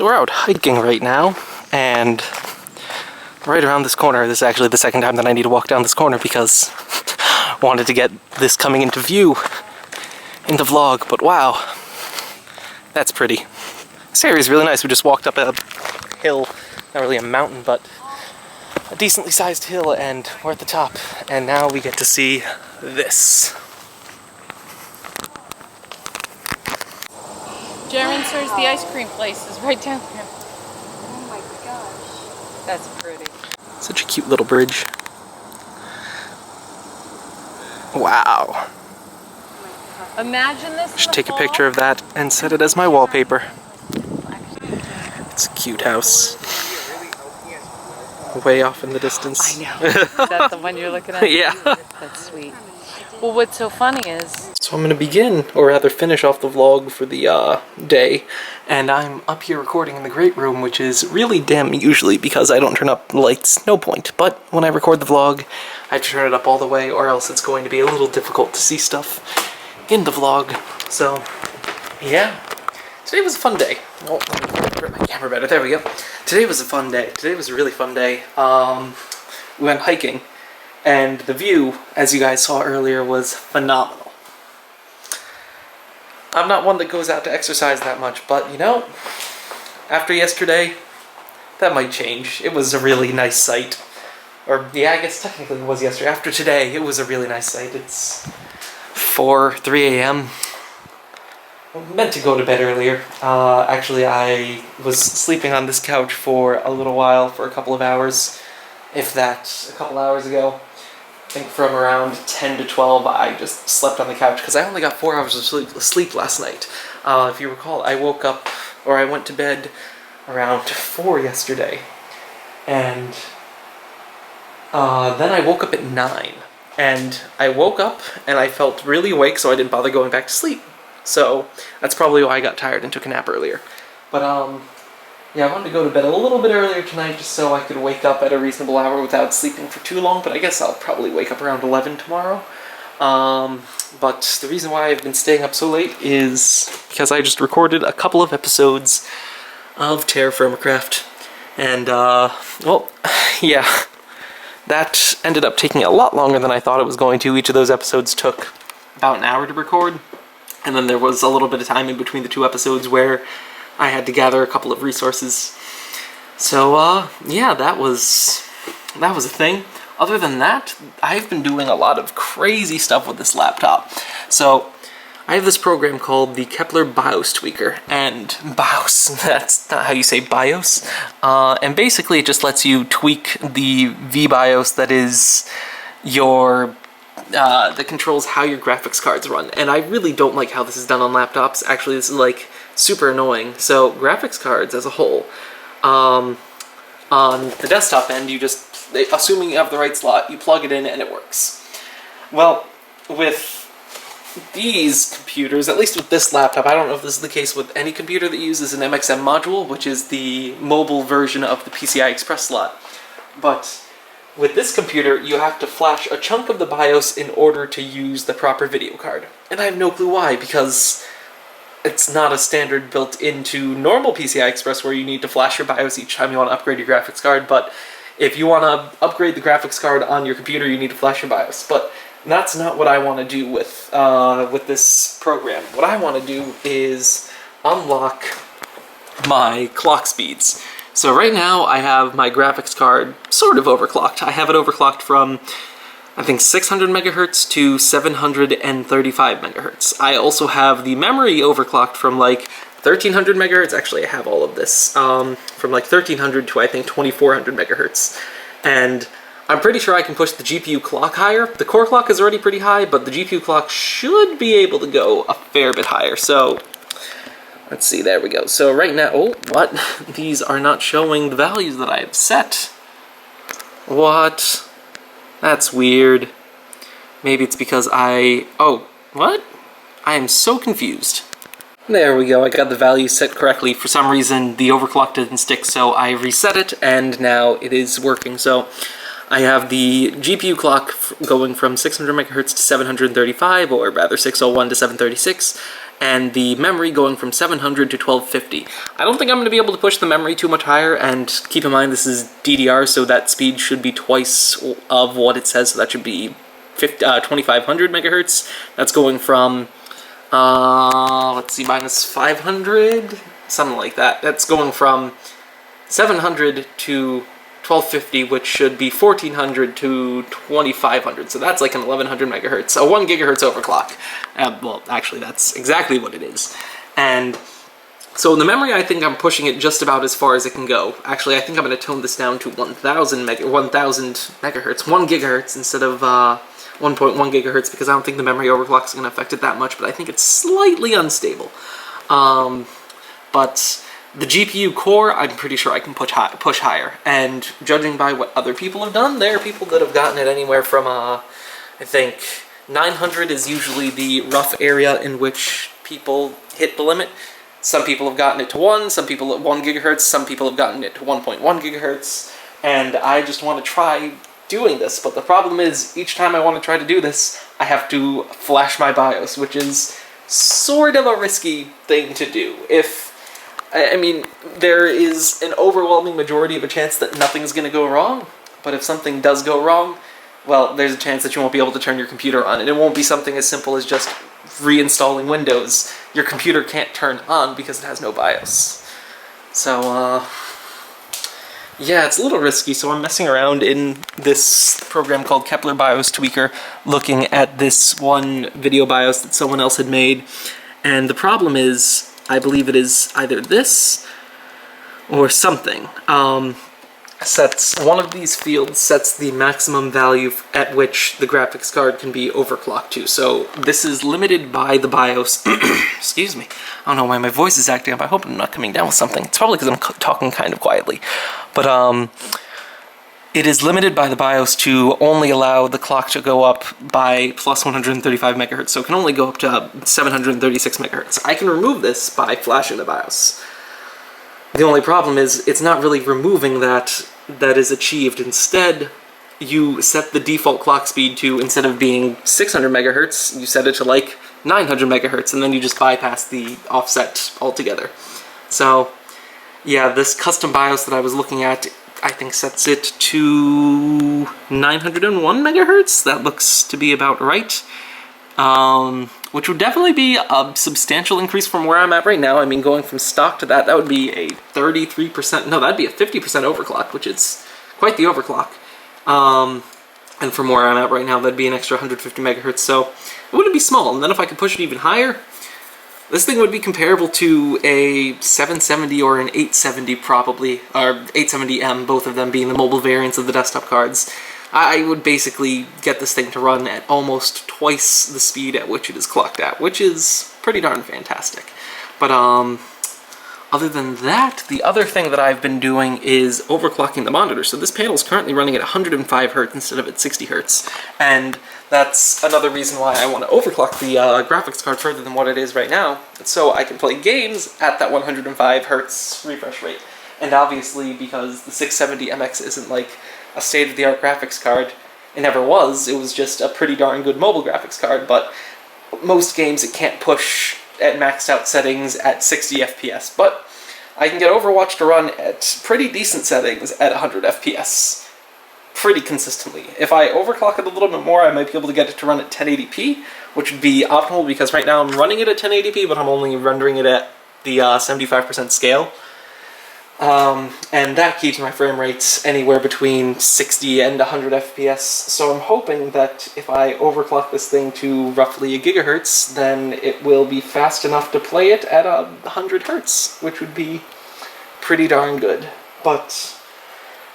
So we're out hiking right now, and right around this corner, this is actually the second time that I need to walk down this corner because I wanted to get this coming into view in the vlog, but wow, that's pretty. This area is really nice. We just walked up a hill, not really a mountain, but a decently sized hill, and we're at the top, and now we get to see this. Jerensers, the ice cream place, is right down there. Oh my gosh. That's pretty. Such a cute little bridge. Wow. Imagine this. Should take a picture of that and set it as my wallpaper. It's a cute house. Way off in the distance. I know. Is that the one you're looking at? Yeah. That's sweet. Well, what's so funny is... So I'm going to begin, or rather finish off the vlog for the day, and I'm up here recording in the great room, which is really dim usually because I don't turn up lights, no point. But when I record the vlog, I have to turn it up all the way, or else it's going to be a little difficult to see stuff in the vlog. So, yeah. Today was a fun day. Oh, let me grab my camera better. There we go. Today was a fun day. Today was a really fun day. We went hiking, and the view, as you guys saw earlier, was phenomenal. I'm not one that goes out to exercise that much, but you know, after yesterday, that might change. It was a really nice sight. Or, yeah, I guess technically it was yesterday. After today, it was a really nice sight. It's 3 a.m. I meant to go to bed earlier. Actually, I was sleeping on this couch for a little while, for a couple of hours. If that, a couple hours ago. I think from around 10 to 12, I just slept on the couch because I only got 4 hours of sleep last night. If you recall, I woke up, or I went to bed around 4 yesterday. And then I woke up at 9. And I woke up and I felt really awake, so I didn't bother going back to sleep. So that's probably why I got tired and took a nap earlier. But yeah, I wanted to go to bed a little bit earlier tonight just so I could wake up at a reasonable hour without sleeping for too long, but I guess I'll probably wake up around 11 tomorrow. But the reason why I've been staying up so late is because I just recorded a couple of episodes of Terra Firmacraft. And, well, yeah, that ended up taking a lot longer than I thought it was going to. Each of those episodes took about an hour to record. And then there was a little bit of time in between the 2 episodes where I had to gather a couple of resources. So, yeah, that was a thing. Other than that, I've been doing a lot of crazy stuff with this laptop. So, I have this program called the Kepler BIOS Tweaker, and BIOS, that's not how you say BIOS. And basically it just lets you tweak the VBIOS that is your... that controls how your graphics cards run. And I really don't like how this is done on laptops. Actually, this is like super annoying. So graphics cards as a whole, on the desktop end, you just, assuming you have the right slot, you plug it in and it works. Well, with these computers, at least with this laptop, I don't know if this is the case with any computer that uses an MXM module, which is the mobile version of the PCI Express slot. But with this computer, you have to flash a chunk of the BIOS in order to use the proper video card. And I have no clue why, because it's not a standard built into normal PCI Express where you need to flash your BIOS each time you want to upgrade your graphics card, but if you want to upgrade the graphics card on your computer, you need to flash your BIOS. But that's not what I want to do with this program. What I want to do is unlock my clock speeds. So right now I have my graphics card sort of overclocked. I have it overclocked from, I think, 600 megahertz to 735 megahertz. I also have the memory overclocked from like 1300 megahertz. Actually, I have all of this. From like 1300 to I think 2400 megahertz. And I'm pretty sure I can push the GPU clock higher. The core clock is already pretty high, but the GPU clock should be able to go a fair bit higher. So let's see, there we go. So right now, oh, what? These are not showing the values that I have set. What? That's weird. Maybe it's because oh, what? I am so confused. There we go, I got the value set correctly. For some reason, the overclock didn't stick, so I reset it, and now it is working. So I have the GPU clock going from 600 megahertz to 735, or rather 601 to 736, and the memory going from 700 to 1250. I don't think I'm going to be able to push the memory too much higher, and keep in mind this is DDR, so that speed should be twice of what it says, so that should be 2500 megahertz. That's going from, let's see, minus 500, something like that. That's going from 700 to 1250, which should be 1400 to 2500, so that's like an 1100 megahertz, a 1 gigahertz overclock. Well, actually, that's exactly what it is. And so in the memory, I think I'm pushing it just about as far as it can go. Actually, I think I'm going to tone this down to 1000 megahertz, 1 gigahertz instead of 1.1 gigahertz, because I don't think the memory overclock is going to affect it that much, but I think it's slightly unstable. But the GPU core, I'm pretty sure I can push higher. And judging by what other people have done, there are people that have gotten it anywhere from, I think, 900 is usually the rough area in which people hit the limit. Some people have gotten it to 1, some people at 1 gigahertz, some people have gotten it to 1.1 gigahertz. And I just want to try doing this. But the problem is, each time I want to try to do this, I have to flash my BIOS, which is sort of a risky thing to do. I mean, there is an overwhelming majority of a chance that nothing's going to go wrong, but if something does go wrong, well, there's a chance that you won't be able to turn your computer on, and it won't be something as simple as just reinstalling Windows. Your computer can't turn on because it has no BIOS. So, yeah, it's a little risky, so I'm messing around in this program called Kepler BIOS Tweaker, looking at this one video BIOS that someone else had made, and the problem is, I believe it is either this or something. One of these fields sets the maximum value at which the graphics card can be overclocked to. So this is limited by the BIOS. Excuse me. I don't know why my voice is acting up. I hope I'm not coming down with something. It's probably because I'm talking kind of quietly. But it is limited by the BIOS to only allow the clock to go up by plus 135 megahertz, so it can only go up to 736 megahertz. I can remove this by flashing the BIOS. The only problem is it's not really removing that is achieved. Instead, you set the default clock speed to, instead of being 600 megahertz, you set it to like 900 megahertz, and then you just bypass the offset altogether. So, yeah, this custom BIOS that I was looking at, I think sets it to 901 megahertz. That looks to be about right. Which would definitely be a substantial increase from where I'm at right now. I mean, going from stock to that would be a 33%, no, that'd be a 50% overclock, which is quite the overclock. And from where I'm at right now, that'd be an extra 150 megahertz, so it wouldn't be small. And then if I could push it even higher, this thing would be comparable to a 770 or an 870 probably, or 870M, both of them being the mobile variants of the desktop cards. I would basically get this thing to run at almost twice the speed at which it is clocked at, which is pretty darn fantastic. But other than that, the other thing that I've been doing is overclocking the monitor. So this panel is currently running at 105 Hz instead of at 60 Hz, and that's another reason why I want to overclock the graphics card further than what it is right now, so I can play games at that 105 Hz refresh rate. And obviously, because the 670MX isn't like a state-of-the-art graphics card, it never was. It was just a pretty darn good mobile graphics card, but most games it can't push at maxed out settings at 60 FPS. But I can get Overwatch to run at pretty decent settings at 100 FPS pretty consistently. If I overclock it a little bit more, I might be able to get it to run at 1080p, which would be optimal because right now I'm running it at 1080p, but I'm only rendering it at the 75% scale. And that keeps my frame rates anywhere between 60 and 100 FPS, so I'm hoping that if I overclock this thing to roughly a gigahertz, then it will be fast enough to play it at 100 hertz, which would be pretty darn good. But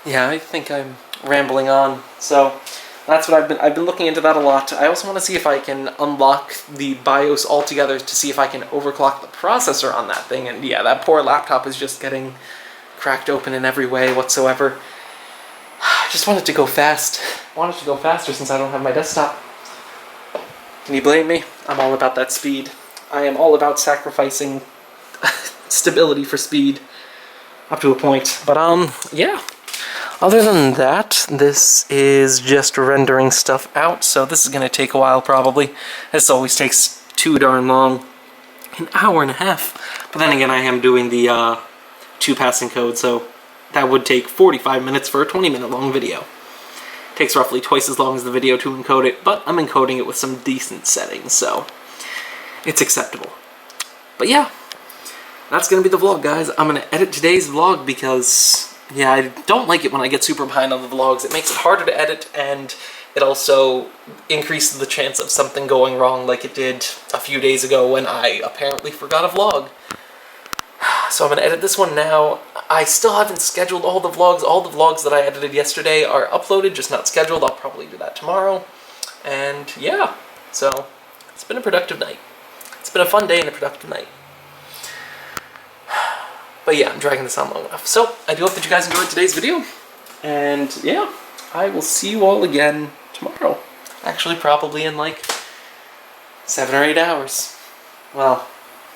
yeah, I think I'm rambling on, so that's what I've been looking into that a lot. I also want to see if I can unlock the BIOS altogether to see if I can overclock the processor on that thing, and yeah, that poor laptop is just getting cracked open in every way whatsoever. I just want it to go fast. I want it to go faster since I don't have my desktop. Can you blame me? I'm all about that speed. I am all about sacrificing stability for speed up to a point. But yeah. Other than that, this is just rendering stuff out, so this is going to take a while probably. This always takes too darn long. an hour and a half. But then again, I am doing the 2 passing code, so that would take 45 minutes for a 20-minute long video. Takes roughly twice as long as the video to encode it, but I'm encoding it with some decent settings, so it's acceptable. But yeah, that's gonna be the vlog, guys. I'm gonna edit today's vlog because, yeah, I don't like it when I get super behind on the vlogs. It makes it harder to edit, and it also increases the chance of something going wrong like it did a few days ago when I apparently forgot a vlog. So I'm gonna edit this one now. I still haven't scheduled all the vlogs. All the vlogs that I edited yesterday are uploaded, just not scheduled. I'll probably do that tomorrow. And yeah, so it's been a productive night. It's been a fun day and a productive night. But yeah, I'm dragging this on long enough. So I do hope that you guys enjoyed today's video. And yeah, I will see you all again tomorrow. Actually, probably in like 7 or 8 hours. Well,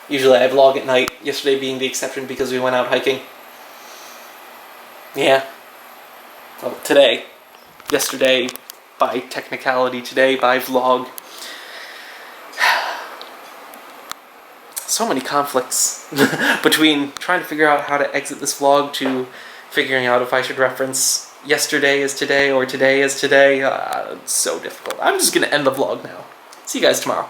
usually I vlog at night, yesterday being the exception because we went out hiking. Yeah. Well, today. Yesterday by technicality, today by vlog. So many conflicts between trying to figure out how to exit this vlog to figuring out if I should reference yesterday as today or today as today. It's so difficult. I'm just going to end the vlog now. See you guys tomorrow.